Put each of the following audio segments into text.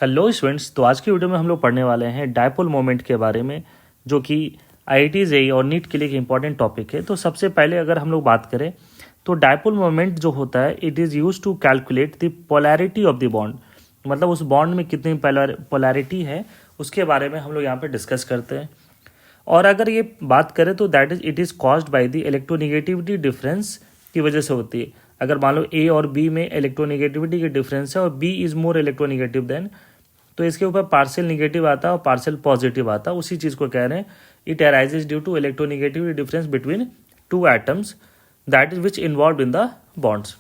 Hello students, तो आज की वीडियो में हम लोग पढ़ने वाले हैं डायपोल मोमेंट के बारे में, जो कि IIT जेईई और नीट के लिए एक इम्पॉर्टेंट टॉपिक है। तो सबसे पहले अगर हम लोग बात करें तो डायपोल मोमेंट जो होता है, it is use to calculate the polarity of the bond. मतलब उस बॉन्ड में कितनी पोलैरिटी है उसके बारे में हम लोग यहाँ पे डिस्कस करते हैं। और अगर ये बात करें तो that is it is caused by the electronegativity difference की वजह से होती है। अगर मान लो A और B में इलेक्ट्रोनेगेटिविटी की डिफरेंस है और B is more electronegative than, तो इसके ऊपर पार्शियल निगेटिव आता है और पार्शियल पॉजिटिव आता है। उसी चीज़ को कह रहे हैं, it arises due to electronegativity difference between two atoms that is which involve in the bonds.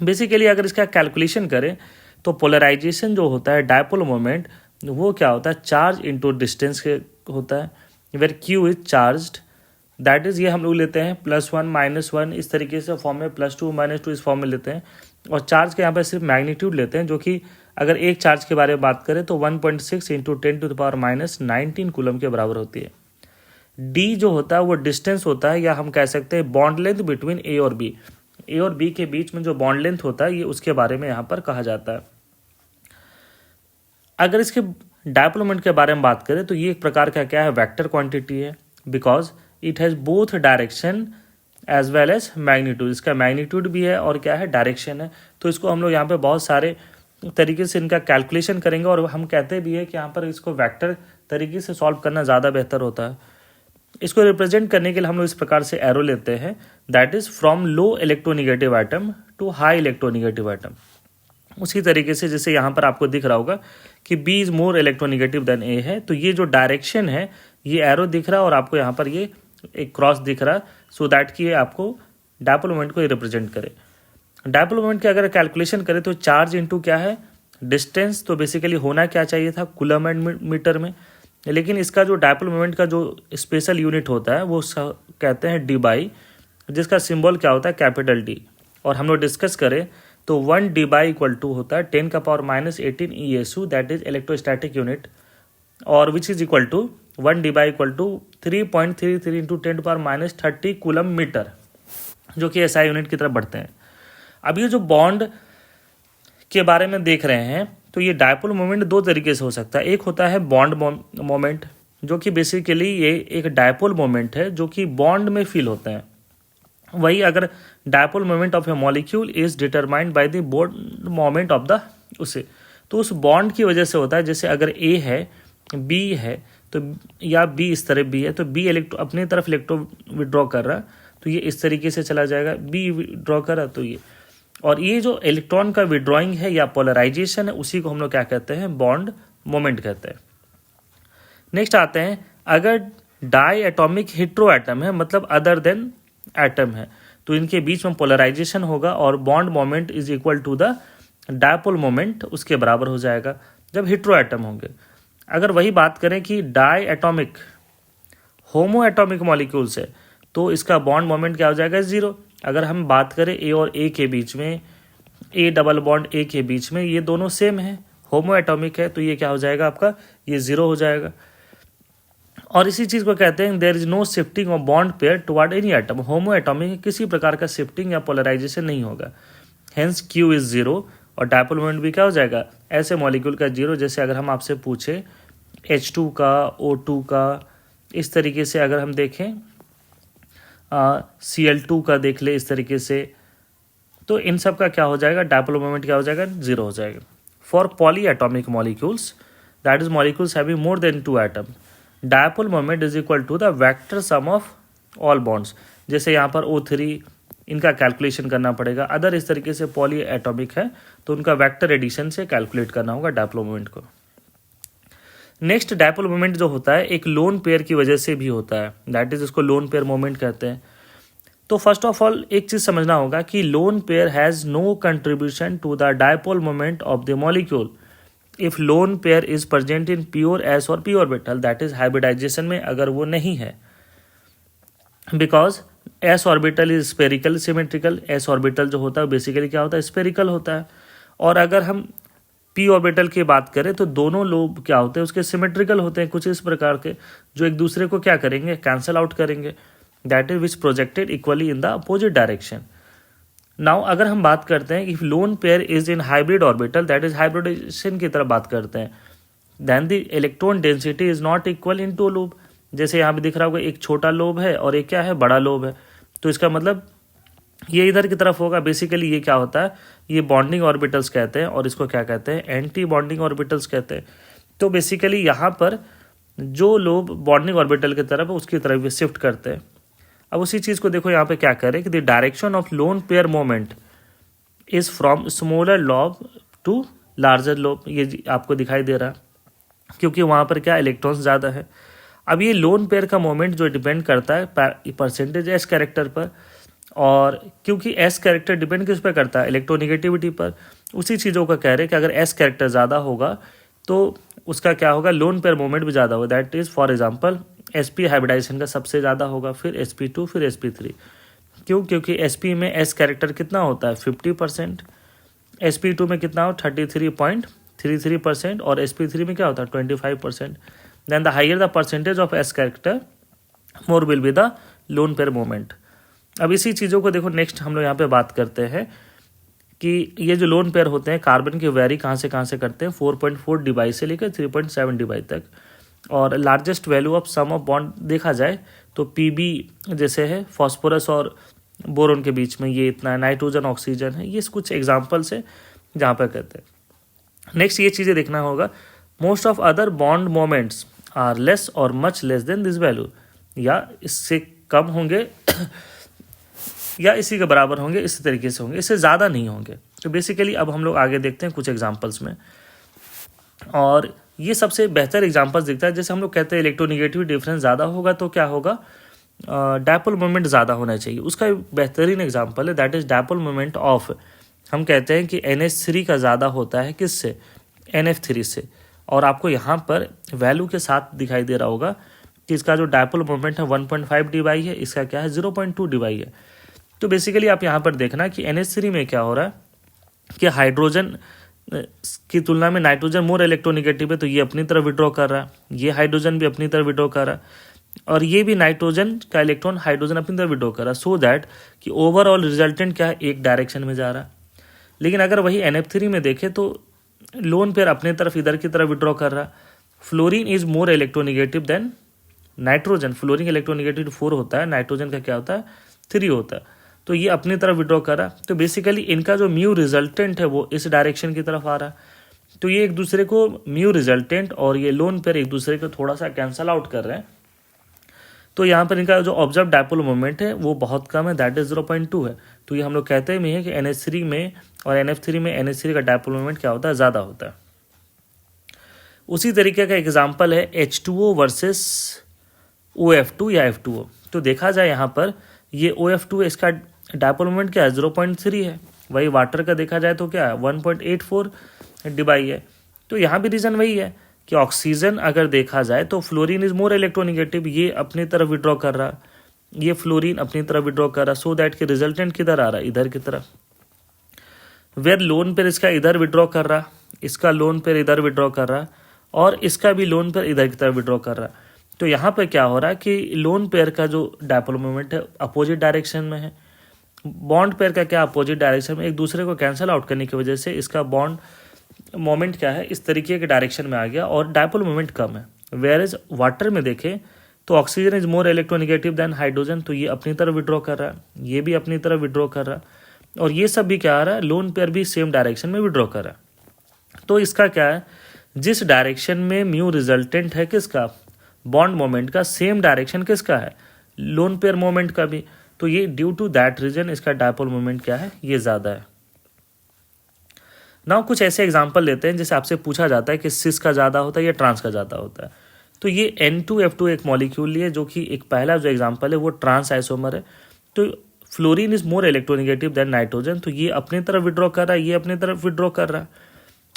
Basically अगर इसका कैलकुलेशन करें तो पोलराइजेशन जो होता है डायपोल मोमेंट, वो क्या होता है, चार्ज इनटू डिस्टेंस के होता है, where Q is charged. That is, ये हम लोग लेते हैं +1 -1 इस तरीके से फॉर्म में, +2 -2 इस फॉर्म में लेते हैं। और चार्ज के यहाँ पर सिर्फ मैग्नीट्यूड लेते हैं, जो कि अगर एक चार्ज के बारे में बात करें तो 1.6 × 10⁻⁻19 कूलम के बराबर होती है। डी जो होता है वो डिस्टेंस होता है, या हम कह सकते हैं बॉन्ड लेंथ बिटवीन ए और बी। ए और बी के बीच में जो बॉन्ड लेंथ होता है, ये उसके बारे में यहाँ पर कहा जाता है। अगर इसके डायपोल मोमेंट के बारे में बात करें तो ये एक प्रकार का क्या है, वेक्टर क्वांटिटी है, because it has both direction as well as magnitude. इसका मैग्नीट्यूड भी है और क्या है, डायरेक्शन है। तो इसको हम लोग यहाँ पे बहुत सारे तरीके से इनका कैलकुलेशन करेंगे, और हम कहते भी है कि यहाँ पर इसको वेक्टर तरीके से सॉल्व करना ज़्यादा बेहतर होता है। इसको रिप्रेजेंट करने के लिए हम लोग इस प्रकार से एरो लेते हैं, that is from low electronegative item to high electronegative item. उसी तरीके से जैसे यहाँ पर आपको दिख रहा होगा कि B is more electronegative than A है, तो ये जो डायरेक्शन है, ये एरो दिख रहा है और आपको यहाँ पर ये एक क्रॉस दिख रहा है, सो दैट कि ये आपको डायपोल मोमेंट को रिप्रेजेंट करे। डायपोल मोमेंट की अगर कैलकुलेशन करें तो चार्ज इनटू क्या है, डिस्टेंस। तो बेसिकली होना क्या चाहिए था, कूलम एंड मीटर में, लेकिन इसका जो डायपोल मोमेंट का जो स्पेशल यूनिट होता है वो कहते हैं D/, जिसका सिंबल क्या होता है, कैपिटल D। और हम लोग डिस्कस करें तो 1 D/, इक्वल टू होता है 10⁻18 ESU, that is electrostatic unit, और which is equal to 1 D/, equal to 3.33 × 10⁻30 coulomb metre, जो कि SI यूनिट की तरफ बढ़ते हैं। अब ये जो बॉन्ड के बारे में देख रहे हैं, तो ये डायपोल मोमेंट दो तरीके से हो सकता है। एक होता है बॉन्ड मोमेंट, जो कि बेसिकली ये एक डायपोल मोमेंट है जो कि बॉन्ड में फील होते हैं। वही अगर dipole moment of A molecule is determined by the bond moment of the उसे, तो उस बॉन्ड की वजह से होता है। जैसे अगर A है, B है, तो या B इस तरह B है, तो B अपनी तरफ इलेक्ट्रो विड्रॉ कर रहा है, तो ये इस तरीके से चला जाएगा। B विड्रॉ कर रहा, तो ये, और ये जो इलेक्ट्रॉन का विड्रॉइंग है या पोलराइजेशन है, उसी को हम लोग क्या कहते हैं, बॉन्ड मोमेंट कहते हैं। नेक्स्ट आते हैं, अगर डाई एटॉमिक हेट्रो एटम है, मतलब अदर देन एटम है, तो इनके बीच में पोलराइजेशन होगा और bond moment is equal to the dipole moment, उसके बराबर हो जाएगा जब हेट्रो एटम होंगे। अगर वही बात करें कि diatomic homoatomic molecules है, तो इसका बॉन्ड मोमेंट क्या हो जाएगा, 0। अगर हम बात करें A और A के बीच में, A डबल बॉन्ड A के बीच में, ये दोनों सेम है, होमो एटॉमिक है, तो ये क्या हो जाएगा आपका, ये 0 हो जाएगा। और इसी चीज़ को कहते हैं there is no shifting of bond pair toward any atom. Homoatomic किसी प्रकार का शिफ्टिंग या पोलराइजेशन नहीं होगा, हेंस Q इज 0, और डायपोल मोमेंट भी क्या हो जाएगा, ऐसे मॉलिक्यूल का 0। जैसे अगर हम आपसे पूछे H2 का, O2 का, इस तरीके से अगर हम देखें Cl2 का देख ले इस तरीके से, तो इन सब का क्या हो जाएगा, डायपोल मोमेंट क्या हो जाएगा, 0 हो जाएगा। For polyatomic molecules, that is molecules having more than 2 atom, dipole moment is equal to the vector sum of all bonds. जैसे यहाँ पर O3, इनका कैलकुलेशन करना पड़ेगा। अदर इस तरीके से पॉली एटॉमिक है, तो उनका वेक्टर एडिशन से कैलकुलेट करना होगा डायपोल मोमेंट को। नेक्स्ट, डायपोल मोमेंट जो होता है एक लोन पेयर की वजह से भी होता है, दैट इज इसको लोन पेयर मोमेंट कहते हैं। तो फर्स्ट ऑफ ऑल एक चीज समझना होगा कि lone pair has no contribution to the dipole moment of the molecule if lone pair is present in pure S और P orbital, that is hybridization में अगर वो नहीं है, because S orbital is spherical symmetrical. S orbital जो होता है basically क्या होता है, स्पेरिकल होता है। और अगर हम पी ऑर्बिटल की बात करें तो दोनों लोब क्या होते हैं, उसके सिमेट्रिकल होते हैं, कुछ इस प्रकार के, जो एक दूसरे को क्या करेंगे, कैंसल आउट करेंगे, that is which projected equally in the opposite direction. Now अगर हम बात करते हैं if lone pair is in hybrid orbital, that is hybridization की तरफ बात करते हैं, then the electron density is not equal in two lobe. जैसे यहाँ पे दिख रहा होगा एक छोटा लोब है और एक क्या है, बड़ा लोब है, तो इसका मतलब ये इधर की तरफ होगा। बेसिकली ये क्या होता है, ये बॉन्डिंग ऑर्बिटल्स कहते हैं और इसको क्या कहते हैं, एंटी बॉन्डिंग ऑर्बिटल्स कहते हैं। तो बेसिकली यहाँ पर जो लोब बॉन्डिंग ऑर्बिटल की तरफ है उसकी तरफ शिफ्ट करते हैं। अब उसी चीज़ को देखो यहाँ पे क्या करें कि the direction of lone pair moment is from smaller lobe to larger lobe, ये आपको दिखाई दे रहा है क्योंकि वहाँ पर क्या इलेक्ट्रॉन्स ज़्यादा है। अब ये लोन पेयर का मोमेंट जो डिपेंड करता है परसेंटेज एस कैरेक्टर पर, और क्योंकि एस कैरेक्टर डिपेंड किस पर करता है, इलेक्ट्रोनिगेटिविटी पर। उसी चीज़ों का कह रहे हैं कि अगर एस कैरेक्टर ज़्यादा होगा तो उसका क्या होगा, लोन पेयर मोमेंट भी ज़्यादा होगा। That is for example sp hybridization का सबसे ज़्यादा होगा, फिर sp2, फिर sp3। क्यों, क्योंकि sp में s कैरेक्टर कितना होता है 50%, sp2 में कितना हो 33.33% और sp3 में क्या होता है 25%। Then the higher the percentage of s character more will be the lone pair moment. अब इसी चीज़ों को देखो नेक्स्ट हम लोग यहाँ पे बात करते हैं कि ये जो लोन पेयर होते हैं कार्बन के वेरी कहाँ से करते हैं 4.4 डिबाई से लेकर 3.7 डिबाई तक। और largest value of sum of bond देखा जाए तो पीबी जैसे है फॉस्फोरस और बोरोन के बीच में ये इतना है, नाइट्रोजन ऑक्सीजन है, ये कुछ एग्जाम्पल्स है जहाँ पर कहते हैं। नेक्स्ट ये चीज़ें देखना होगा, most of other bond moments are less और much less than this value, या इससे कम होंगे या इसी के बराबर होंगे, इसी तरीके से होंगे, इससे ज़्यादा नहीं होंगे। तो बेसिकली अब हम लोग आगे देखते हैं कुछ एग्जाम्पल्स में, और ये सबसे बेहतर एग्जाम्पल्स दिखता है। जैसे हम लोग कहते हैं इलेक्ट्रोनिगेटिव डिफरेंस ज़्यादा होगा तो क्या होगा, डायपोल मोमेंट ज़्यादा होना चाहिए। उसका बेहतरीन एग्जाम्पल है that is dipole moment of, हम कहते हैं कि NH3 का ज़्यादा होता है किससे, NF3 से। और आपको यहाँ पर वैल्यू के साथ दिखाई दे रहा होगा कि इसका जो डायपोल मोमेंट है 1.5 डिबाई है, इसका क्या है 0.2 डिबाई है। तो बेसिकली आप यहाँ पर देखना कि NH3 में क्या हो रहा है कि हाइड्रोजन की तुलना में नाइट्रोजन मोर इलेक्ट्रोनिगेटिव है, तो ये अपनी तरफ विड्रॉ कर रहा है, ये हाइड्रोजन भी अपनी तरफ विड्रॉ कर रहा है, और ये भी नाइट्रोजन का इलेक्ट्रॉन हाइड्रोजन अपनी तरफ विड्रॉ कर रहा है, सो दैट कि ओवरऑल रिजल्टेंट क्या है, एक डायरेक्शन में जा रहा है। लेकिन अगर वही NF3 में देखें तो लोन पेयर अपने तरफ इधर की तरफ विड्रॉ कर रहा है। Fluorine is more electronegative than nitrogen, fluorine electronegative 4 होता है, नाइट्रोजन का क्या होता है 3 होता है, तो ये अपनी तरफ विड्रॉ कर रहा है। तो बेसिकली इनका जो म्यू रिजल्टेंट है वो इस डायरेक्शन की तरफ आ रहा है, तो ये एक दूसरे को म्यू रिजल्टेंट और ये लोन पेयर एक दूसरे को थोड़ा सा कैंसल आउट कर रहे हैं। तो यहाँ पर इनका जो ऑब्जर्व डायपोल मोमेंट है वो बहुत कम है, दैट इज 0.2 है। तो ये हम लोग कहते हैं कि NH3 में और NF3 में NH3 का डायपोल मोमेंट क्या होता है, ज़्यादा होता है। उसी तरीके का एग्जाम्पल है H2O वर्सेस OF2 या F2O। तो देखा जाए यहाँ पर ये OF2 है, इसका डायपोल मोमेंट क्या है 0.3 है। वही वाटर का देखा जाए तो क्या है 1.84 डिबाई है। तो यहाँ भी रीज़न वही है कि ऑक्सीजन अगर देखा जाए तो फ्लोरीन इज मोर इलेक्ट्रोनिगेटिव, ये अपनी तरफ विड्रॉ कर रहा है, ये फ्लोरीन अपनी तरफ विड्रॉ कर रहा है, सो दैट कि रिजल्टेंट किधर आ रहा है, इधर की तरफ। वेयर लोन पेयर इसका इधर विड्रॉ कर रहा, इसका लोन पेयर इधर विड्रॉ कर रहा, और इसका भी लोन पेयर इधर की तरफ विड्रॉ कर रहा। तो यहाँ पे क्या हो रहा है कि लोन पेयर का जो डायपोल मोमेंट है अपोजिट डायरेक्शन में है, बॉन्ड पेयर का क्या अपोजिट डायरेक्शन में, एक दूसरे को कैंसिल आउट करने की वजह से इसका बॉन्ड मोमेंट क्या है इस तरीके के डायरेक्शन में आ गया और डायपोल मोमेंट कम है। वेयर इज वाटर में देखें तो oxygen is more electronegative than hydrogen, तो ये अपनी तरफ विड्रॉ कर रहा है, ये भी अपनी तरफ विड्रॉ कर रहा है, और ये सब भी क्या आ रहा है, लोन पेयर भी सेम डायरेक्शन में विड्रॉ कर रहा है। तो इसका क्या है, जिस डायरेक्शन में म्यू रिजल्टेंट है किसका, बॉन्ड मोमेंट का, सेम डायरेक्शन किसका है, लोन पेयर मोमेंट का भी। तो ये ड्यू टू दैट रीजन इसका डायपोल मोमेंट क्या है, ये ज़्यादा है। नाउ कुछ ऐसे एग्जांपल लेते हैं जैसे आपसे पूछा जाता है कि सिस का ज़्यादा होता है या ट्रांस का ज़्यादा होता है। तो ये N2F2 एक मॉलिक्यूल लिए जो कि एक पहला जो एग्जांपल है वो ट्रांस आइसोमर है। तो fluorine is more electronegative than nitrogen, तो ये अपनी तरफ विड्रॉ कर रहा है, ये अपनी तरफ विड्रॉ कर रहा है।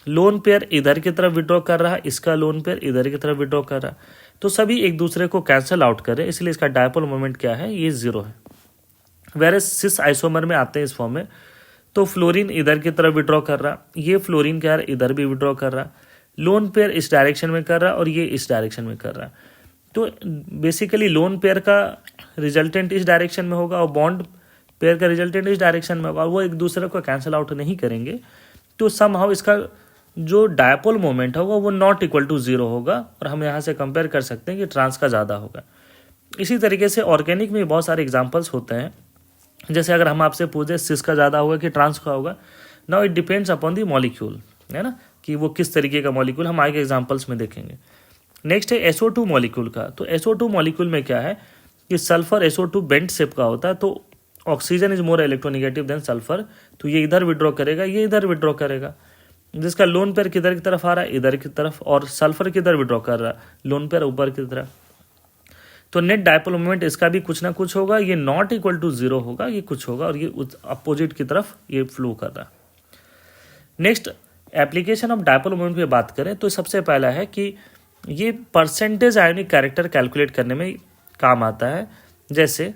लोन पेयर इधर की तरफ विड्रॉ कर रहा है, इसका लोन पेयर इधर की तरफ विड्रॉ कर रहा है, तो सभी एक दूसरे को कैंसिल आउट कर रहे हैं, इसलिए इसका डायपोल मोमेंट क्या है, ये 0 है। वेयर सिस आइसोमर में आते हैं इस फॉर्म में, तो फ्लोरीन इधर की तरफ विड्रॉ कर रहा, ये फ्लोरीन क्या है इधर भी विड्रॉ कर रहा, लोन पेयर इस डायरेक्शन में कर रहा और ये इस डायरेक्शन में कर रहा। तो बेसिकली लोन पेयर का रिजल्टेंट इस डायरेक्शन में होगा और बॉन्ड पेयर का रिजल्टेंट इस डायरेक्शन में होगा और वो एक दूसरे को कैंसिल आउट नहीं करेंगे, तो समहाउ इसका जो डायपोल मोमेंट होगा वो नॉट इक्वल टू जीरो होगा और हम यहाँ से कंपेयर कर सकते हैं कि ट्रांस का ज़्यादा होगा। इसी तरीके से ऑर्गेनिक में बहुत सारे एग्जाम्पल्स होते हैं। जैसे अगर हम आपसे पूछे सिस का ज़्यादा होगा कि ट्रांस का होगा, now it depends upon the molecule, है ना, कि वो किस तरीके का मॉलिक्यूल, हम आगे एग्जाम्पल्स में देखेंगे। नेक्स्ट है SO2 मॉलिक्यूल का। तो SO2 मॉलिक्यूल में क्या है कि सल्फर SO2 बेंट शेप का होता है, तो oxygen is more electronegative than sulphur, तो ये इधर विड्रॉ करेगा, ये इधर विड्रॉ करेगा, जिसका लोन पेयर किधर की तरफ आ रहा है, इधर की तरफ, और सल्फर किधर विड्रॉ कर रहा है, लोन पेयर ऊपर की तरफ। तो नेट डायपोल मोमेंट इसका भी कुछ ना कुछ होगा, ये नॉट इक्वल टू जीरो होगा, ये कुछ होगा और ये अपोजिट की तरफ ये फ्लो कर रहा है। Next application of dipole moment पे बात करें तो सबसे पहला है कि ये परसेंटेज आयोनिक कैरेक्टर कैलकुलेट करने में काम आता है। जैसे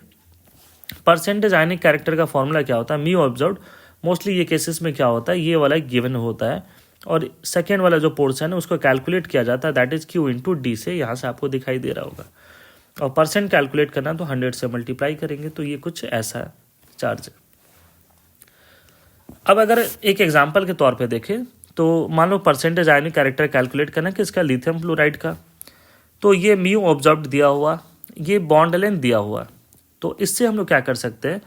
परसेंटेज आयोनिक कैरेक्टर का फॉर्मूला क्या होता है, म्यू ऑब्जर्व्ड, मोस्टली ये केसेस में क्या होता है, ये वाला गिवन होता है और सेकेंड वाला जो पोर्शन है उसको कैलकुलेट किया जाता है, that is Q into D से, यहाँ से आपको दिखाई दे रहा होगा। और परसेंट कैलकुलेट करना तो 100 से मल्टीप्लाई करेंगे, तो ये कुछ ऐसा चार्ज है। अब अगर एक एग्जांपल के तौर पे देखें तो मान लो परसेंटेज आयनिक कैरेक्टर कैलकुलेट करना कि इसका लिथियम फ्लोराइड का, तो ये म्यू ऑब्जर्व्ड दिया हुआ, ये बॉन्ड लेंथ दिया हुआ, तो इससे हम लोग क्या कर सकते हैं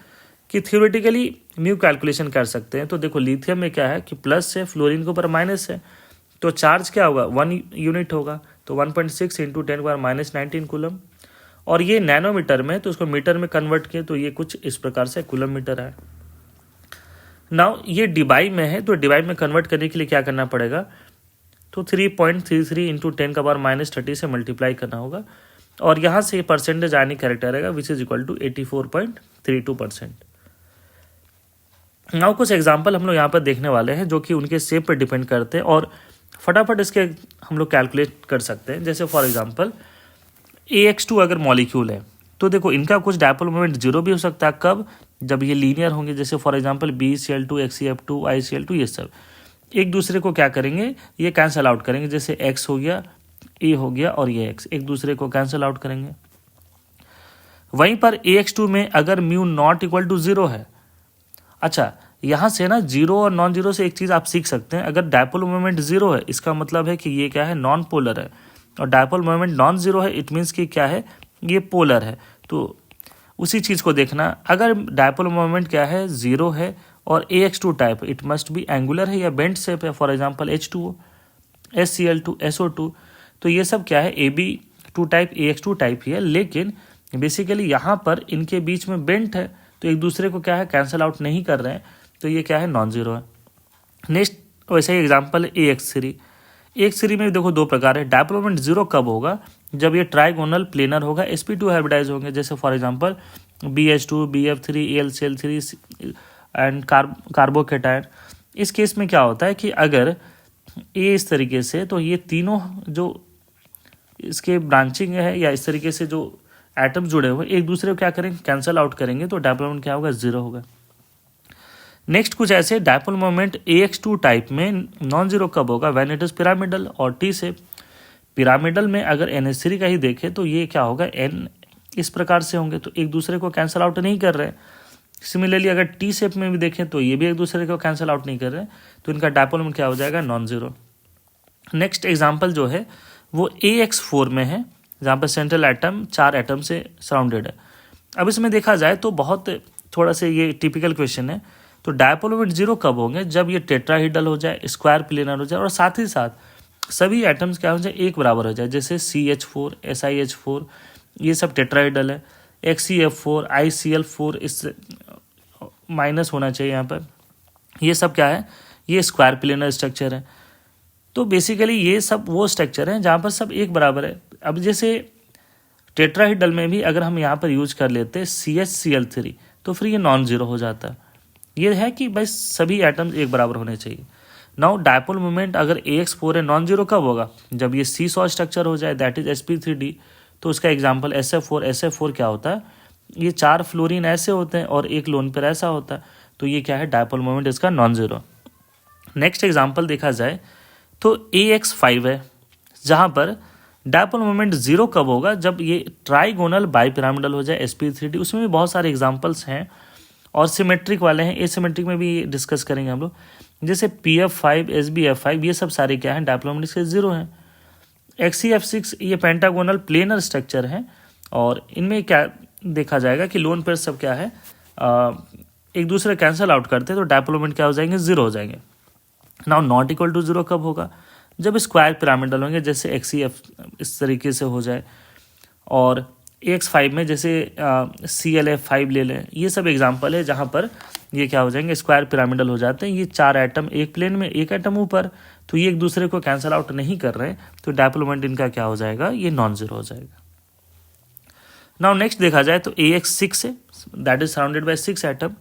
कि थ्योरेटिकली म्यू कैलकुलेशन कर सकते हैं। तो देखो लिथियम में क्या है कि प्लस है, फ्लोरीन के ऊपर माइनस है, तो चार्ज क्या होगा 1 यूनिट होगा, तो 1.6 इंटू 10⁻⁻19 कूलम, और ये नैनोमीटर में, तो उसको मीटर में कन्वर्ट किए तो ये कुछ इस प्रकार से कूलम मीटर है। नाउ ये डिबाई में है, तो डिबाई में कन्वर्ट करने के लिए क्या करना पड़ेगा, तो 3.33 इंटू 10⁻30 से मल्टीप्लाई करना होगा, और यहाँ से परसेंटेज आयनिक कैरेक्टर आएगा which is equal to 84.32%। Now कुछ एग्जाम्पल हम लोग यहाँ पर देखने वाले हैं जो कि उनके शेप पर डिपेंड करते हैं और फटाफट इसके हम लोग कैलकुलेट कर सकते हैं। जैसे फॉर एग्जांपल AX2 अगर मॉलिक्यूल है तो देखो इनका कुछ डायपोल मोमेंट जीरो भी हो सकता है, कब, जब ये लीनियर होंगे। जैसे for example BCl2 XCF2 ICl2 ये सब एक दूसरे को क्या करेंगे, ये कैंसल आउट करेंगे। जैसे X हो गया, A हो गया और ये X एक दूसरे को कैंसल आउट करेंगे। वहीं पर AX2 में अगर mu not equal to zero है, अच्छा यहाँ से ना जीरो और नॉन जीरो से एक चीज़ आप सीख सकते हैं, अगर डायपोल मोमेंट जीरो है इसका मतलब है कि ये क्या है, नॉन पोलर है, और डायपोल मोमेंट नॉन जीरो है इट मीन्स कि क्या है, ये पोलर है। तो उसी चीज़ को देखना, अगर डायपोल मोमेंट क्या है, जीरो है और AX2 type, it must be angular है या बेंट शेप है, for example H2O, SCl2, SO2, तो ये सब क्या है, AB2 टाइप, AX2 टाइप ही है, लेकिन बेसिकली यहाँ पर इनके बीच में बेंट है, तो एक दूसरे को क्या है, कैंसल आउट नहीं कर रहे हैं, तो ये क्या है, नॉन जीरो है। नेक्स्ट वैसे ही एग्जांपल AX3 में देखो दो प्रकार है। डायपोल मोमेंट जीरो कब होगा, जब ये ट्राइगोनल प्लेनर होगा, sp2 हाइब्रिडाइज होंगे। जैसे for example BH2 BF3 AlCl3 and carbocation. इस केस में क्या होता है कि अगर ये इस तरीके से, तो ये तीनों जो इसके ब्रांचिंग है या इस तरीके से जो एटम जुड़े हुए एक दूसरे को क्या करेंगे, कैंसल आउट करेंगे, तो डायपोल मोमेंट क्या होगा, जीरो होगा। नेक्स्ट कुछ ऐसे डायपोल मोमेंट AX2 टाइप में नॉन जीरो कब होगा, व्हेन इट इज पिरामिडल और टी शेप। पिरामिडल में अगर NH3 का ही देखें तो ये क्या होगा, N इस प्रकार से होंगे, तो एक दूसरे को कैंसल आउट नहीं कर रहे हैं। सिमिलरली अगर टी शेप में भी देखें तो ये भी एक दूसरे को कैंसल आउट नहीं कर रहे हैं, तो इनका डायपोल मोमेंट क्या हो जाएगा, नॉन जीरो। नेक्स्ट एग्जाम्पल जो है वो AX4 में है, जहाँ पर सेंट्रल एटम 4 एटम से सराउंडेड है। अब इसमें देखा जाए तो बहुत थोड़ा सा ये टिपिकल क्वेश्चन है, तो डायपोल मोमेंट जीरो कब होंगे, जब ये टेट्राहीड्रल हो जाए, स्क्वायर प्लेनर हो जाए, और साथ ही साथ सभी एटम्स क्या हो जाए, एक बराबर हो जाए। जैसे CH4 SiH4 ये सब टेट्राहीड्रल है, XCF4 ICl4 इस माइनस होना चाहिए यहाँ पर, ये सब क्या है, ये स्क्वायर प्लेनर स्ट्रक्चर है। तो बेसिकली ये सब वो स्ट्रक्चर हैं जहाँ पर सब एक बराबर है। अब जैसे टेट्राहीड्रल में भी अगर हम यहाँ पर यूज कर लेते हैं CHCl3 तो फिर ये नॉन जीरो हो जाता है। ये है कि भाई सभी एटम्स एक बराबर होने चाहिए। नाउ डायपोल मोमेंट अगर AX4 है, नॉन जीरो कब होगा, जब ये सीसॉ स्ट्रक्चर हो जाए, दैट इज sp3d। तो उसका एग्जांपल SF4 क्या होता है, ये 4 फ्लोरीन ऐसे होते हैं और एक लोन पेयर ऐसा होता है, तो ये क्या है, डायपोल मोमेंट इसका नॉन जीरो। नेक्स्ट एग्जाम्पल देखा जाए तो AX5 है, जहाँ पर डायपोल मोमेंट जीरो कब होगा, जब ये ट्राइगोनल बाईपिरामिडल हो जाए, sp3d। उसमें भी बहुत सारे एग्जांपल्स हैं और सिमेट्रिक वाले हैं, एसिमेट्रिक में भी डिस्कस करेंगे हम लोग। जैसे PF5, SBF5 ये सब सारे क्या हैं, डायपोल मोमेंट के जीरो हैं। XCF6 ये पेंटागोनल प्लेनर स्ट्रक्चर है और इनमें क्या देखा जाएगा कि लोन पेयर सब क्या है एक दूसरे कैंसिल आउट करते हैं, तो डायपोल मोमेंट क्या हो जाएंगे, जीरो हो जाएंगे। Now not equal to zero कब होगा, जब स्क्वायर पिरामिडल होंगे, जैसे XCF इस तरीके से हो जाए, और AX5 में जैसे CLF5 ले लें। ये सब एग्जांपल है जहाँ पर ये क्या हो जाएंगे, स्क्वायर पिरामिडल हो जाते हैं। ये 4 एटम एक प्लेन में, एक एटम ऊपर, तो ये एक दूसरे को कैंसिल आउट नहीं कर रहे हैं, तो डायपोल मोमेंट इनका क्या हो जाएगा, ये नॉन जीरो हो जाएगा। नाउ नेक्स्ट देखा जाए तो AX6 है, that is surrounded by 6 atom.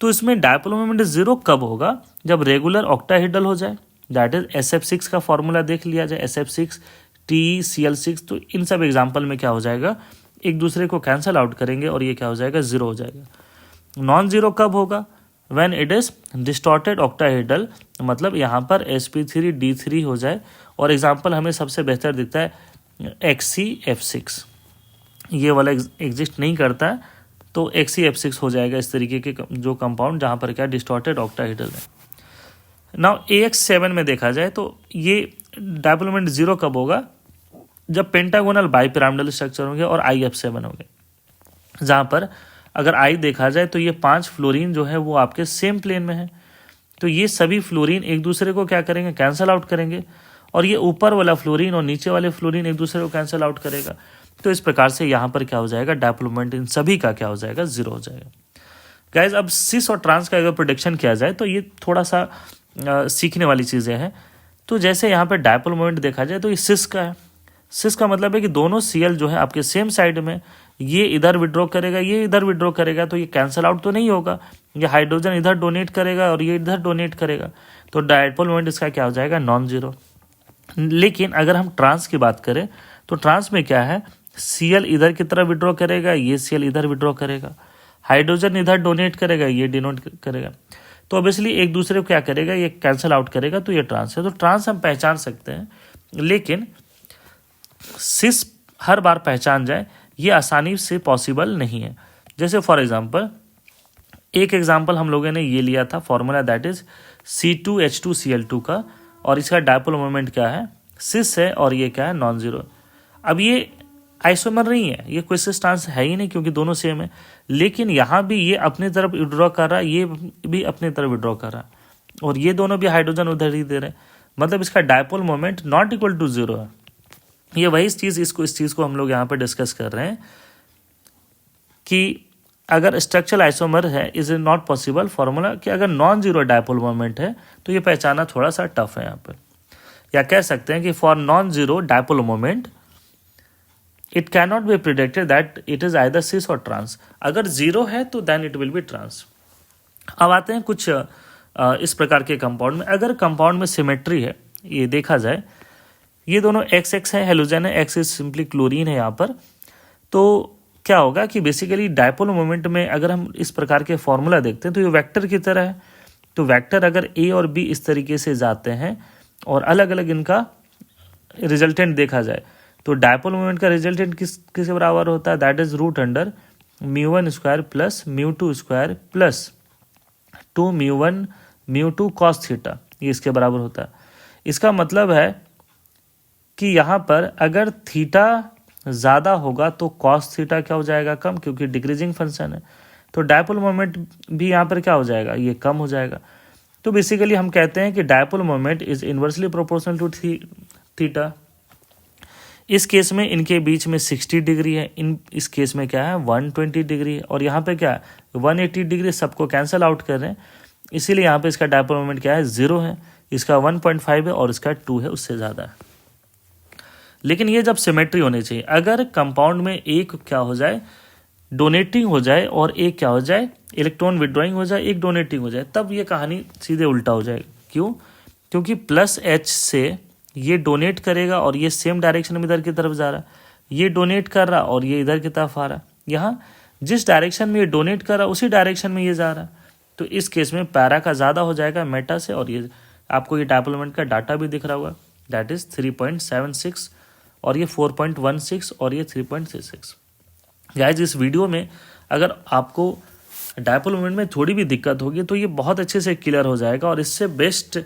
तो इसमें डायपोल मोमेंट जीरो कब होगा, जब रेगुलर ऑक्टाहेड्रल हो जाए, दैट इज SF6 का फॉर्मूला देख लिया जाए, SF6 TCl6। तो इन सब एग्जाम्पल में क्या हो जाएगा, एक दूसरे को कैंसिल आउट करेंगे और ये क्या हो जाएगा, जीरो हो जाएगा। नॉन जीरो कब होगा, when it is distorted octahedral, मतलब यहाँ पर sp3d3 हो जाए। और एग्जाम्पल हमें सबसे बेहतर दिखता है XCF6, ये वाला एग्जिस्ट नहीं करता है, तो XCF6 हो जाएगा इस तरीके के जो कंपाउंड जहाँ पर क्या डिस्टॉर्टेड ऑक्टाहेड्रल है। नाउ AX7 में देखा जाए तो ये डायपोल मोमेंट जीरो कब होगा, जब पेंटागोनल बाइपिरामिडल स्ट्रक्चर होंगे और IF7 होंगे, जहाँ पर अगर I देखा जाए तो ये 5 फ्लोरीन जो है वो आपके सेम प्लेन में है, तो ये सभी फ्लोरीन एक दूसरे को क्या करेंगे, कैंसिल आउट करेंगे, और ये ऊपर वाला फ्लोरीन और नीचे वाले फ्लोरीन एक दूसरे को कैंसिल आउट करेगा। तो इस प्रकार से यहाँ पर क्या हो जाएगा, डायपोल मोमेंट इन सभी का क्या हो जाएगा, जीरो हो जाएगा। गाइज अब सिस और ट्रांस का अगर प्रोडिक्शन किया जाए तो ये थोड़ा सा सीखने वाली चीज़ें हैं। तो जैसे यहाँ पर डायपोल मोमेंट देखा जाए तो ये सिस का है। सिस का मतलब है कि दोनों Cl जो है आपके सेम साइड में, ये इधर विड्रॉ करेगा, ये इधर विड्रॉ करेगा, तो ये कैंसिल आउट तो नहीं होगा, ये हाइड्रोजन इधर डोनेट करेगा और ये इधर डोनेट करेगा, तो डायपोल मोमेंट इसका क्या हो जाएगा, नॉन जीरो। लेकिन अगर हम ट्रांस की बात करें तो ट्रांस में क्या है, Cl इधर की तरफ विड्रॉ करेगा, ये Cl इधर विड्रॉ करेगा, हाइड्रोजन इधर डोनेट करेगा, ये डिनोट करेगा, तो ऑब्वियसली एक दूसरे को क्या करेगा, ये कैंसिल आउट करेगा, तो ये ट्रांस है। तो ट्रांस हम पहचान सकते हैं, लेकिन सिस हर बार पहचान जाए ये आसानी से पॉसिबल नहीं है। जैसे फॉर एग्जांपल एक एग्जांपल हम लोगों ने ये लिया था फॉर्मूला, दैट इज C2H2Cl2 का, और इसका डायपोल मोमेंट क्या है, सिस है, और ये क्या है, नॉन जीरो। अब ये आइसोमर नहीं है, ये क्विसिस ट्रांस है ही नहीं, क्योंकि दोनों सेम है, लेकिन यहाँ भी ये अपनी तरफ विड्रॉ कर रहा है, ये भी अपनी तरफ विड्रॉ कर रहा है, और ये दोनों भी हाइड्रोजन उधर ही दे रहे हैं, मतलब इसका dipole moment not equal to zero है। ये वही चीज़ इस चीज़ को हम लोग यहाँ पर डिस्कस कर रहे हैं कि अगर स्ट्रक्चरल आइसोमर है, इज नॉट पॉसिबल फॉर्मूला कि अगर नॉन जीरो डायपोल मोमेंट है तो ये पहचाना थोड़ा सा टफ है यहाँ पर। या कह सकते हैं कि for non zero dipole moment it can not be predicted that it is either cis or trans. अगर जीरो है तो then it will be trans. अब आते हैं कुछ इस प्रकार के कंपाउंड में। अगर कंपाउंड में सिमेट्री है, ये देखा जाए, ये दोनों XX है, हेलोजन है, X इज सिंपली क्लोरीन है यहाँ पर, तो क्या होगा कि बेसिकली डायपोल मोमेंट में अगर हम इस प्रकार के फॉर्मूला देखते हैं तो ये वेक्टर की तरह है। तो वेक्टर अगर A और B इस तरीके से जाते हैं और अलग अलग इनका रिजल्टेंट देखा जाए, तो डायपोल मोमेंट का रिजल्टेंट किसके बराबर होता है, that is root under μ1 square plus μ2 square plus 2 μ1 μ2 cos theta, ये इसके बराबर होता है। इसका मतलब है कि यहाँ पर अगर थीटा ज़्यादा होगा तो कॉस थीटा क्या हो जाएगा, कम, क्योंकि डिक्रीजिंग फंक्शन है, तो डायपोल मोमेंट भी यहाँ पर क्या हो जाएगा, ये कम हो जाएगा। तो बेसिकली हम कहते हैं कि dipole moment is inversely proportional to theta. इस केस में इनके बीच में 60 डिग्री है, इस केस में क्या है 120 डिग्री है, और यहाँ पे क्या है 180 डिग्री, सबको कैंसिल आउट कर रहे हैं, इसीलिए यहाँ पे इसका डायपोल मोमेंट क्या है, 0 है, इसका 1.5 है और इसका 2 है, उससे ज़्यादा है। लेकिन ये जब सिमेट्री होनी चाहिए, अगर कंपाउंड में एक क्या हो जाए, डोनेटिंग हो जाए, और एक क्या हो जाए, इलेक्ट्रॉन विड्रॉइंग हो जाए, एक डोनेटिंग हो जाए, तब ये कहानी सीधे उल्टा हो जाएगी। क्यों? क्योंकि प्लस H से ये डोनेट करेगा और ये सेम डायरेक्शन में इधर की तरफ जा रहा है, ये डोनेट कर रहा और ये इधर की तरफ आ रहा है। यहाँ जिस डायरेक्शन में ये डोनेट कर रहा उसी डायरेक्शन में ये जा रहा है, तो इस केस में पैरा का ज़्यादा हो जाएगा मेटा से, और ये आपको ये डायपोल मोमेंट का डाटा भी दिख रहा होगा, दैट इज 3.76 और ये 4.16 और ये 3.36। गाइस इस वीडियो में अगर आपको डायपोल मोमेंट में थोड़ी भी दिक्कत होगी तो ये बहुत अच्छे से क्लियर हो जाएगा और इससे बेस्ट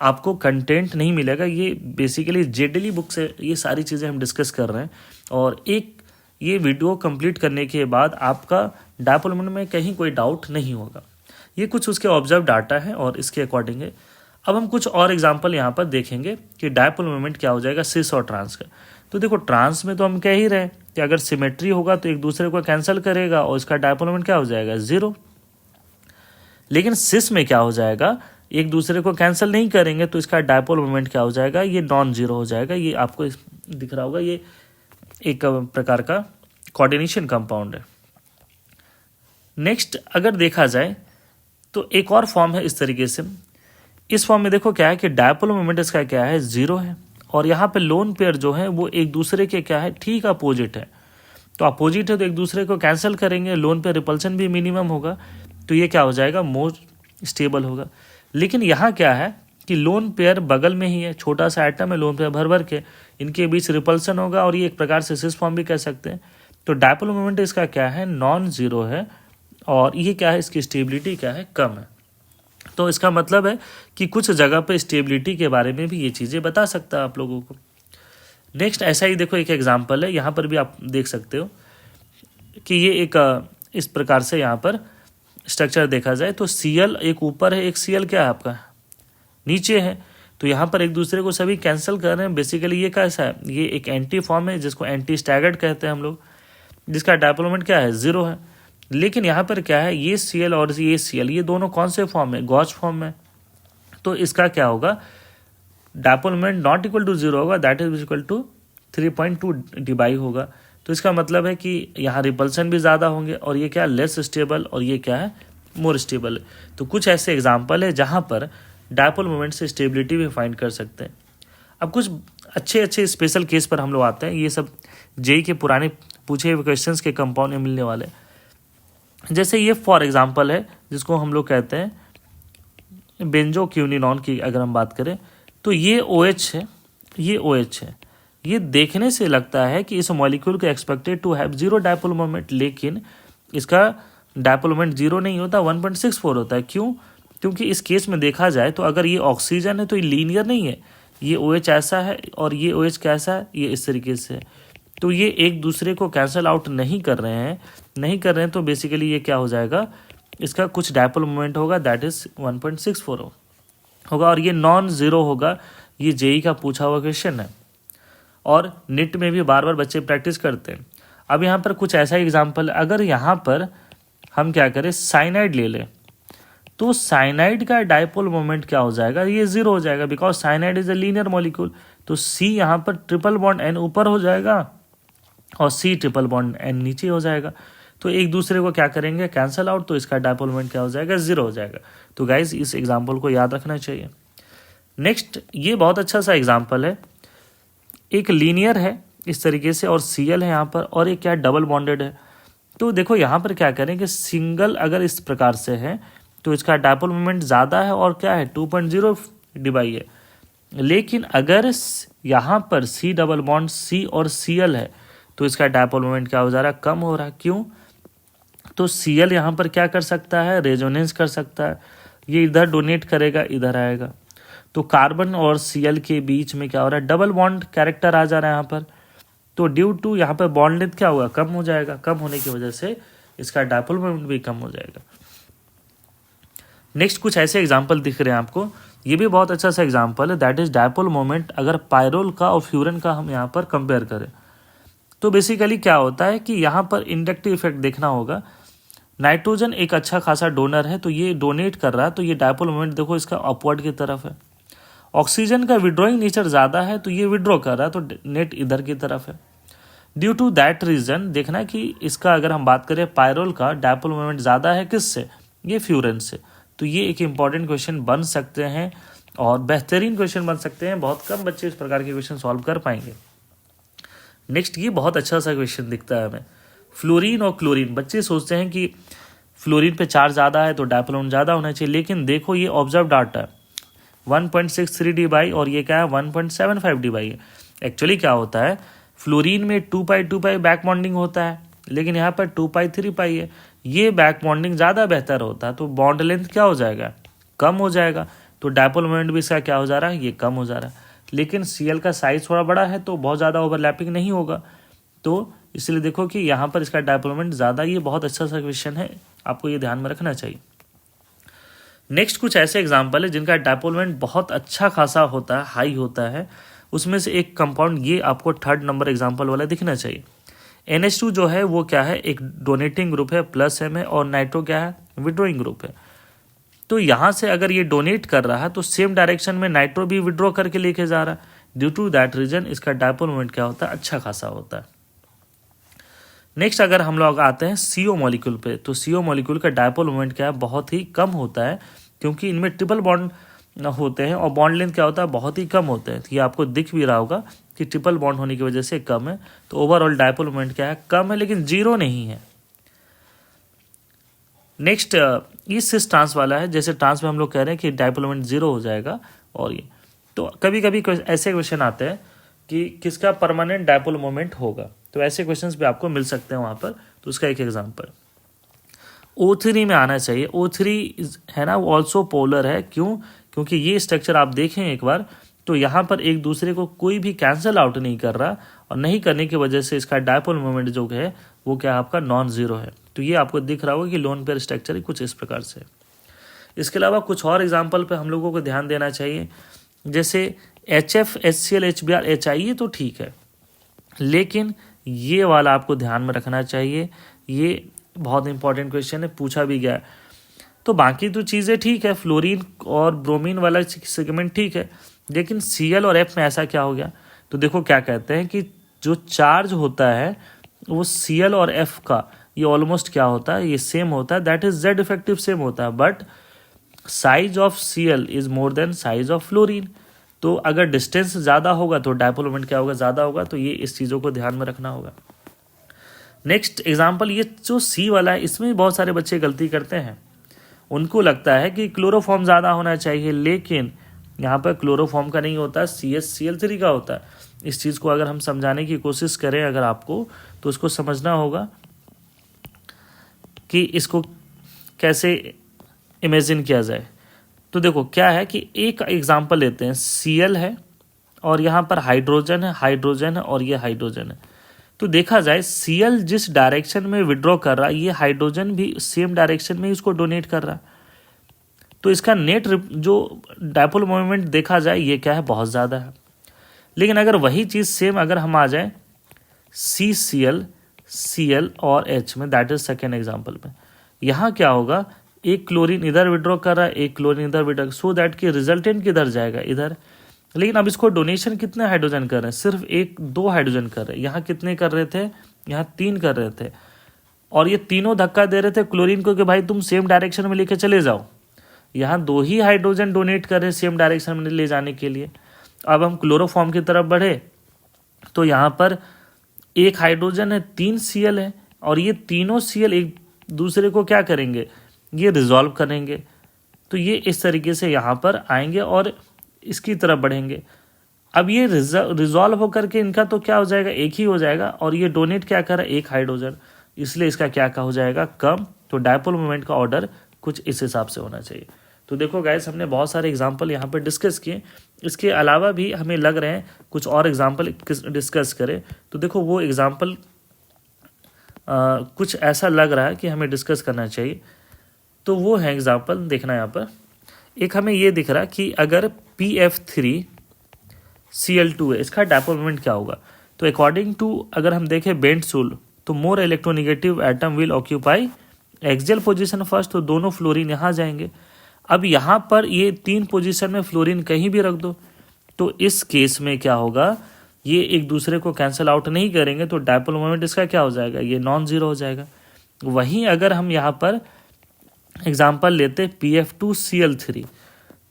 आपको कंटेंट नहीं मिलेगा। ये बेसिकली जेडली बुक से ये सारी चीज़ें हम डिस्कस कर रहे हैं और एक ये वीडियो कंप्लीट करने के बाद आपका डायपोल मोमेंट में कहीं कोई डाउट नहीं होगा। ये कुछ उसके ऑब्जर्व डाटा है और इसके अकॉर्डिंग है। अब हम कुछ और एग्जांपल यहाँ पर देखेंगे कि डायपोल मोमेंट क्या हो जाएगा सिस और ट्रांस का। तो देखो ट्रांस में तो हम कह ही रहे हैं कि अगर सिमेट्री होगा तो एक दूसरे को कैंसिल करेगा और इसका डायपोल मोमेंट क्या हो जाएगा 0। लेकिन सिस में क्या हो जाएगा, एक दूसरे को कैंसिल नहीं करेंगे तो इसका डायपोल मोमेंट क्या हो जाएगा, ये नॉन जीरो हो जाएगा। ये आपको दिख रहा होगा, ये एक प्रकार का कोऑर्डिनेशन कंपाउंड है। नेक्स्ट अगर देखा जाए तो एक और फॉर्म है इस तरीके से। इस फॉर्म में देखो क्या है कि डायपोल मोमेंट इसका क्या है 0 है और यहाँ पे लोन पेयर जो है वो एक दूसरे के क्या है ठीक अपोजिट है। तो अपोजिट है तो एक दूसरे को कैंसिल करेंगे, लोन पेयर रिपल्सन भी मिनिमम होगा तो ये क्या हो जाएगा मोर स्टेबल होगा। लेकिन यहाँ क्या है कि लोन पेयर बगल में ही है, छोटा सा एटम है, लोन पेयर भर भर के, इनके बीच रिपल्सन होगा और ये एक प्रकार से सिस फॉर्म भी कह सकते हैं। तो डायपोल मोमेंट इसका क्या है नॉन जीरो है और ये क्या है इसकी स्टेबिलिटी क्या है कम है। तो इसका मतलब है कि कुछ जगह पे स्टेबिलिटी के बारे में भी ये चीज़ें बता सकता है आप लोगों को। नेक्स्ट ऐसा ही देखो एक एग्जांपल है, यहाँ पर भी आप देख सकते हो कि ये एक इस प्रकार से यहाँ पर स्ट्रक्चर देखा जाए तो Cl एक ऊपर है, एक Cl क्या है आपका नीचे है। तो यहाँ पर एक दूसरे को सभी कैंसिल कर रहे हैं। बेसिकली ये कैसा है, ये एक एंटी फॉर्म है जिसको एंटी स्टैगर्ड कहते हैं हम लोग, जिसका डायपोल मोमेंट क्या है 0 है। लेकिन यहाँ पर क्या है ये Cl और ये Cl ये दोनों कौन से फॉर्म में, गॉस फॉर्म में। तो इसका क्या होगा dipole moment not equal to 0 होगा, that is equal to 3.2 D होगा। तो इसका मतलब है कि यहाँ रिपल्सन भी ज़्यादा होंगे और ये क्या लेस स्टेबल और ये क्या है मोर स्टेबल है। तो कुछ ऐसे एग्जाम्पल है जहाँ पर डायपोल मोमेंट से स्टेबिलिटी भी फाइंड कर सकते हैं। अब कुछ अच्छे अच्छे स्पेशल केस पर हम लोग आते हैं। ये सब जेई के पुराने पूछे हुए क्वेश्चंस के कंपाउंड में मिलने वाले। जैसे ये फॉर एग्जांपल है जिसको हम लोग कहते हैं बेंजोक्विनोन की अगर हम बात करें तो ये OH है, ये OH है। ये देखने से लगता है कि इस मॉलिक्यूल को expected to have 0 dipole moment, लेकिन इसका डायपोल मोमेंट 0 नहीं होता, 1.64 होता है। क्यों? क्योंकि इस केस में देखा जाए तो अगर ये ऑक्सीजन है तो ये लीनियर नहीं है, ये OH ऐसा है और ये OH कैसा है, ये इस तरीके से है। तो ये एक दूसरे को कैंसिल आउट नहीं कर रहे हैं तो बेसिकली ये क्या हो जाएगा, इसका कुछ डायपोल मोमेंट होगा दैट इज 1.64 होगा और ये नॉन जीरो होगा। ये जेई का पूछा हुआ क्वेश्चन है और निट में भी बार बार बच्चे प्रैक्टिस करते हैं। अब यहाँ पर कुछ ऐसा एग्जाम्पल, अगर यहाँ पर हम क्या करें साइनाइड ले लें तो साइनाइड का डायपोल मोमेंट क्या हो जाएगा, ये 0 हो जाएगा because cyanide is a linear molecule. तो सी यहाँ पर ट्रिपल बॉन्ड N ऊपर हो जाएगा और C ट्रिपल बॉन्ड N नीचे हो जाएगा। तो एक दूसरे को क्या करेंगे कैंसल आउट, तो इसका डायपोल मोमेंट क्या हो जाएगा 0 हो जाएगा। तो गाइज इस एग्जाम्पल को याद रखना चाहिए। नेक्स्ट ये बहुत अच्छा सा एग्जाम्पल है, एक लीनियर है इस तरीके से और Cl है यहाँ पर और एक क्या डबल बॉन्डेड है। तो देखो यहाँ पर क्या करें कि सिंगल अगर इस प्रकार से है तो इसका डायपोल मोमेंट ज़्यादा है और क्या है 2.0 डी है। लेकिन अगर यहाँ पर C डबल बॉन्ड C और Cl है तो इसका डायपोल मोमेंट क्या हो जा रहा है कम हो रहा है। क्यों? तो Cl यहाँ पर क्या कर सकता है रेजोनेंस कर सकता है, ये इधर डोनेट करेगा इधर आएगा। तो कार्बन और Cl के बीच में क्या हो रहा है डबल बॉन्ड कैरेक्टर आ जा रहा है यहाँ पर। तो ड्यू टू यहाँ पर बॉन्ड लेंथ क्या होगा कम हो जाएगा, कम होने की वजह से इसका डायपोल मोमेंट भी कम हो जाएगा। नेक्स्ट कुछ ऐसे एग्जाम्पल दिख रहे हैं आपको, ये भी बहुत अच्छा सा एग्जाम्पल है दैट इज डायपोल मोमेंट अगर पायरोल का और फ्यूरन का हम यहाँ पर कंपेयर करें तो बेसिकली क्या होता है कि यहाँ पर इंडक्टिव इफेक्ट देखना होगा। नाइट्रोजन एक अच्छा खासा डोनर है तो ये डोनेट कर रहा है तो ये डायपोल मोमेंट देखो इसका अपवर्ड की तरफ है। ऑक्सीजन का विड्रॉइंग नेचर ज़्यादा है तो ये विड्रॉ कर रहा है तो नेट इधर की तरफ है। ड्यू टू दैट रीजन देखना कि इसका अगर हम बात करें पायरोल का डायपोल मोमेंट ज़्यादा है किससे, ये फ्यूरन से। तो ये एक इंपॉर्टेंट क्वेश्चन बन सकते हैं और बेहतरीन क्वेश्चन बन सकते हैं, बहुत कम बच्चे इस प्रकार के क्वेश्चन सॉल्व कर पाएंगे। नेक्स्ट ये बहुत अच्छा सा क्वेश्चन दिखता है हमें, फ्लोरीन और क्लोरीन। बच्चे सोचते हैं कि फ्लोरीन पे चार्ज ज़्यादा है तो डायपोल मोमेंट ज़्यादा होना चाहिए, लेकिन देखो ये ऑब्जर्व डाटा है 1.63 डी और ये क्या है 1.75 डी है। एक्चुअली क्या होता है फ्लोरीन में 2 पाई बैक बॉन्डिंग होता है, लेकिन यहाँ पर 2 पाई 3 पाई है। ये बैक बॉन्डिंग ज़्यादा बेहतर होता है, तो बॉन्ड लेंथ क्या हो जाएगा, कम हो जाएगा, तो डायपोल मोमेंट भी इसका क्या हो जा रहा है, ये कम हो जा रहा है। लेकिन Cl का साइज थोड़ा बड़ा है तो बहुत ज़्यादा ओवरलैपिंग नहीं होगा, तो इसलिए देखो कि यहाँ पर इसका डायपोल मोमेंट ज़्यादा, ये बहुत अच्छा सा क्वेश्चन है, आपको ये ध्यान में रखना चाहिए। नेक्स्ट कुछ ऐसे एग्जाम्पल है जिनका डायपोल मोमेंट बहुत अच्छा खासा होता है, हाई होता है, उसमें से एक कंपाउंड ये आपको 3rd नंबर एग्जाम्पल वाला दिखना चाहिए। NH2 जो है वो क्या है, एक डोनेटिंग ग्रुप है, +M है, और नाइट्रो क्या है, विड्रोइंग ग्रुप है। तो यहाँ से अगर ये डोनेट कर रहा है तो सेम डायरेक्शन में नाइट्रो भी विड्रॉ करके लेके जा रहा है, ड्यू टू दैट रीजन इसका डायपोल मोमेंट क्या होता है, अच्छा खासा होता है। नेक्स्ट अगर हम लोग आते हैं CO मॉलिक्यूल पे, तो CO मॉलिक्यूल का डायपोल मोमेंट क्या है, बहुत ही कम होता है, क्योंकि इनमें ट्रिपल बॉन्ड होते हैं और बॉन्ड लेंथ क्या होता है, बहुत ही कम होते हैं। ये आपको दिख भी रहा होगा कि ट्रिपल बॉन्ड होने की वजह से कम है, तो ओवरऑल डायपोल मोमेंट क्या है, कम है, लेकिन जीरो नहीं है। नेक्स्ट इस सिस ट्रांस वाला है, जैसे ट्रांस में हम लोग कह रहे हैं कि डायपोल मोमेंट जीरो हो जाएगा, और ये तो कभी कभी ऐसे क्वेश्चन आते हैं कि किसका परमानेंट डायपोल मोमेंट होगा, तो ऐसे क्वेश्चंस भी आपको मिल सकते हैं वहाँ पर। तो उसका एक एग्जांपल O3 में आना चाहिए। O3 है ना, वो ऑल्सो पोलर है, क्यों, क्योंकि ये स्ट्रक्चर आप देखें एक बार, तो यहाँ पर एक दूसरे को कोई भी कैंसिल आउट नहीं कर रहा, और नहीं करने की वजह से इसका डायपोल मोमेंट जो है वो क्या आपका नॉन जीरो है। तो ये आपको दिख रहा होगा कि लोन पेयर स्ट्रक्चर कुछ इस प्रकार से। इसके अलावा कुछ और एग्जाम्पल पे हम लोगों को ध्यान देना चाहिए, जैसे HF HCl HBr HI, ये तो ठीक है, लेकिन ये वाला आपको ध्यान में रखना चाहिए, ये बहुत इंपॉर्टेंट क्वेश्चन है, पूछा भी गया है। तो बाकी तो चीज़ें ठीक है, फ्लोरीन और ब्रोमीन वाला सेगमेंट ठीक है, लेकिन Cl और F में ऐसा क्या हो गया। तो देखो क्या कहते हैं कि जो चार्ज होता है वो Cl और F का ये ऑलमोस्ट क्या होता है, ये सेम होता है, that is Z effective same होता है, but size of Cl is more than size of fluorine. तो अगर डिस्टेंस ज़्यादा होगा तो डायपोल मोमेंट क्या होगा, ज़्यादा होगा, तो ये इस चीज़ों को ध्यान में रखना होगा। नेक्स्ट एग्जाम्पल, ये जो C वाला है इसमें बहुत सारे बच्चे गलती करते हैं, उनको लगता है कि क्लोरोफॉर्म ज़्यादा होना चाहिए, लेकिन यहाँ पर क्लोरोफॉर्म का नहीं होता, CH-Cl3 का होता है। इस चीज़ को अगर हम समझाने की कोशिश करें अगर आपको, तो उसको समझना होगा कि इसको कैसे इमेजिन किया जाए। तो देखो क्या है कि एक एग्जांपल लेते हैं, Cl है और यहाँ पर हाइड्रोजन है और ये हाइड्रोजन है। तो देखा जाए Cl जिस डायरेक्शन में विड्रॉ कर रहा है, ये हाइड्रोजन भी सेम डायरेक्शन में इसको डोनेट कर रहा है, तो इसका नेट जो डायपोल मोमेंट देखा जाए ये क्या है, बहुत ज़्यादा है। लेकिन अगर वही चीज़ सेम अगर हम आ जाए CCl Cl और H में, दैट इज सेकेंड एग्जाम्पल में, यहाँ क्या होगा, एक क्लोरीन इधर विड्रॉ कर रहा है, एक क्लोरीन इधर विड्रॉ, सो दैट कि रिजल्टेंट किधर जाएगा, इधर। लेकिन अब इसको डोनेशन कितने हाइड्रोजन कर रहे हैं, सिर्फ 1-2 हाइड्रोजन कर रहे हैं। यहाँ कितने कर रहे थे, यहाँ 3 कर रहे थे, और ये तीनों धक्का दे रहे थे क्लोरीन को कि भाई तुम सेम डायरेक्शन में लेके चले जाओ। यहाँ 2 ही हाइड्रोजन डोनेट कर रहे हैं सेम डायरेक्शन में ले जाने के लिए। अब हम क्लोरोफॉर्म की तरफ बढ़े तो यहाँ पर एक हाइड्रोजन है, 3 Cl है, और ये तीनों Cl एक दूसरे को क्या करेंगे, ये रिजॉल्व करेंगे। तो ये इस तरीके से यहाँ पर आएंगे और इसकी तरफ बढ़ेंगे। अब ये रिजॉल्व होकर के इनका तो क्या हो जाएगा, एक ही हो जाएगा, और ये डोनेट क्या कर रहा है, एक हाइड्रोजन, इसलिए इसका क्या हो जाएगा, कम। तो डायपोल मोमेंट का ऑर्डर कुछ इस हिसाब से होना चाहिए। तो देखो गाइस, हमने बहुत सारे एग्जाम्पल यहाँ पर डिस्कस किए, इसके अलावा भी हमें लग रहे हैं कुछ और एग्जाम्पल डिस्कस करें। तो देखो वो एग्जाम्पल कुछ ऐसा लग रहा है कि हमें डिस्कस करना चाहिए, तो वो है एग्जाम्पल, देखना यहाँ पर। एक हमें ये दिख रहा कि अगर PF3Cl2 है, इसका डायपोल मोमेंट क्या होगा। तो अकॉर्डिंग टू अगर हम देखें बेंट रूल, तो more electronegative atom will occupy axial position first, तो दोनों फ्लोरीन यहाँ जाएंगे। अब यहाँ पर ये 3 पोजीशन में फ्लोरीन कहीं भी रख दो, तो इस केस में क्या होगा, ये एक दूसरे को कैंसिल आउट नहीं करेंगे, तो डायपोल मोमेंट इसका क्या हो जाएगा, ये नॉन जीरो हो जाएगा। वहीं अगर हम यहाँ पर एग्जाम्पल लेते PF2Cl3,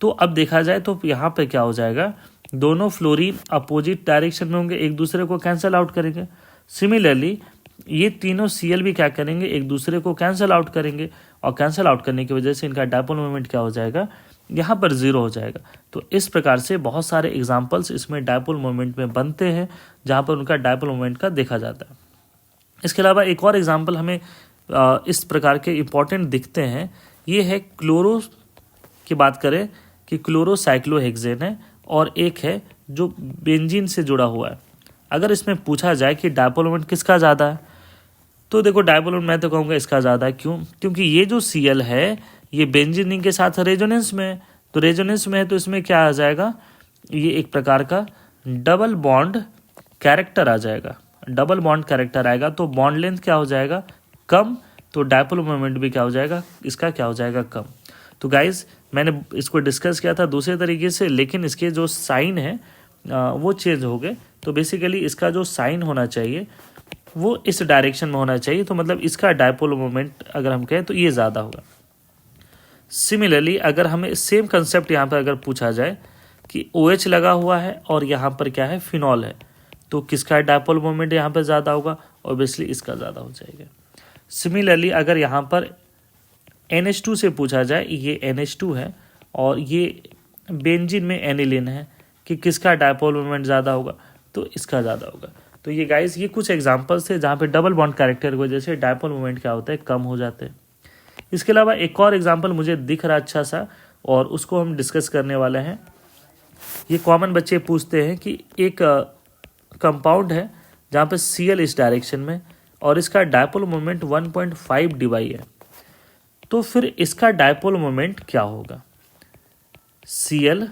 तो अब देखा जाए तो यहाँ पे क्या हो जाएगा, दोनों फ्लोरीन अपोजिट डायरेक्शन में होंगे, एक दूसरे को कैंसिल आउट करेंगे। सिमिलरली ये तीनों Cl भी क्या करेंगे, एक दूसरे को कैंसिल आउट करेंगे, और कैंसिल आउट करने की वजह से इनका डायपोल मोमेंट क्या हो जाएगा, यहाँ पर जीरो हो जाएगा। तो इस प्रकार से बहुत सारे एग्जाम्पल्स इसमें डायपोल मोमेंट में बनते हैं, जहाँ पर उनका डायपोल मोमेंट का देखा जाता है। इसके अलावा एक और एग्जाम्पल हमें इस प्रकार के इंपॉर्टेंट दिखते हैं, ये है क्लोरो की बात करें कि क्लोरोसाइक्लोहेक्सेन है, और एक है जो बेंजीन से जुड़ा हुआ है। अगर इसमें पूछा जाए कि डायपोल मोमेंट किसका ज़्यादा है, तो देखो डायपोल मोमेंट मैं तो कहूँगा इसका ज़्यादा है। क्यों? क्योंकि ये जो Cl है ये बेंजीन रिंग के साथ रेजोनेंस में है, तो रेजोनेंस में है तो इसमें क्या आ जाएगा, ये एक प्रकार का डबल बॉन्ड कैरेक्टर आ जाएगा, डबल बॉन्ड कैरेक्टर आएगा, तो बॉन्ड लेंथ क्या हो जाएगा, कम, तो डायपोल मोमेंट भी क्या हो जाएगा, इसका क्या हो जाएगा, कम। तो गाइज मैंने इसको डिस्कस किया था दूसरे तरीके से, लेकिन इसके जो साइन है वो चेंज हो गए। तो बेसिकली इसका जो साइन होना चाहिए वो इस डायरेक्शन में होना चाहिए, तो मतलब इसका डायपोल मोमेंट अगर हम कहें तो ये ज़्यादा होगा। सिमिलरली अगर हमें सेम कंसेप्ट यहाँ पर अगर पूछा जाए कि OH लगा हुआ है और यहाँ पर क्या है, फिनॉल है, तो किसका डायपोल मोमेंट यहाँ पर ज़्यादा होगा, ऑब्वियसली इसका ज़्यादा हो जाएगा। सिमिलरली अगर यहाँ पर NH2 से पूछा जाए, ये NH2 है और ये बेंजीन में एनिलीन है, कि किसका डायपोल मोमेंट ज़्यादा होगा, तो इसका ज़्यादा होगा। तो ये गाइस ये कुछ एग्जांपल्स थे जहाँ पे डबल बॉन्ड कैरेक्टर की वजह से डायपोल मोमेंट क्या होता है, कम हो जाते हैं। इसके अलावा एक और एग्जांपल मुझे दिख रहा अच्छा सा, और उसको हम डिस्कस करने वाले हैं। ये कॉमन बच्चे पूछते हैं कि एक कंपाउंड है जहाँ पे Cl इस डायरेक्शन में और इसका डायपोल मोमेंट 1.5 dy है, तो फिर इसका डायपोल मोमेंट क्या होगा, Cl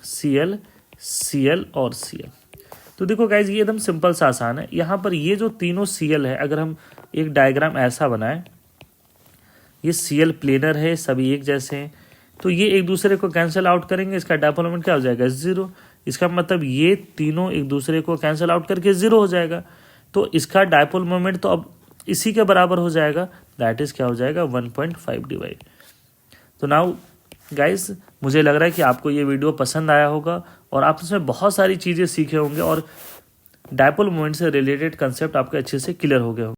Cl Cl और Cl। तो देखो गाइज ये एकदम सिंपल सा आसान है। यहाँ पर ये जो तीनों Cl है, अगर हम एक डायग्राम ऐसा बनाएं, ये Cl प्लेनर है, सभी एक जैसे हैं, तो ये एक दूसरे को कैंसिल आउट करेंगे, इसका डायपोल मोमेंट क्या हो जाएगा, 0। इसका मतलब ये तीनों एक दूसरे को कैंसिल आउट करके 0 हो जाएगा, तो इसका डायपोल मोमेंट तो अब इसी के बराबर हो जाएगा, दैट इज क्या हो जाएगा, 1.5 dy। तो नाउ गाइस मुझे लग रहा है कि आपको ये वीडियो पसंद आया होगा और आप इसमें बहुत सारी चीज़ें सीखे होंगे और डायपोल मोमेंट से रिलेटेड कंसेप्ट आपके अच्छे से क्लियर हो गए होंगे।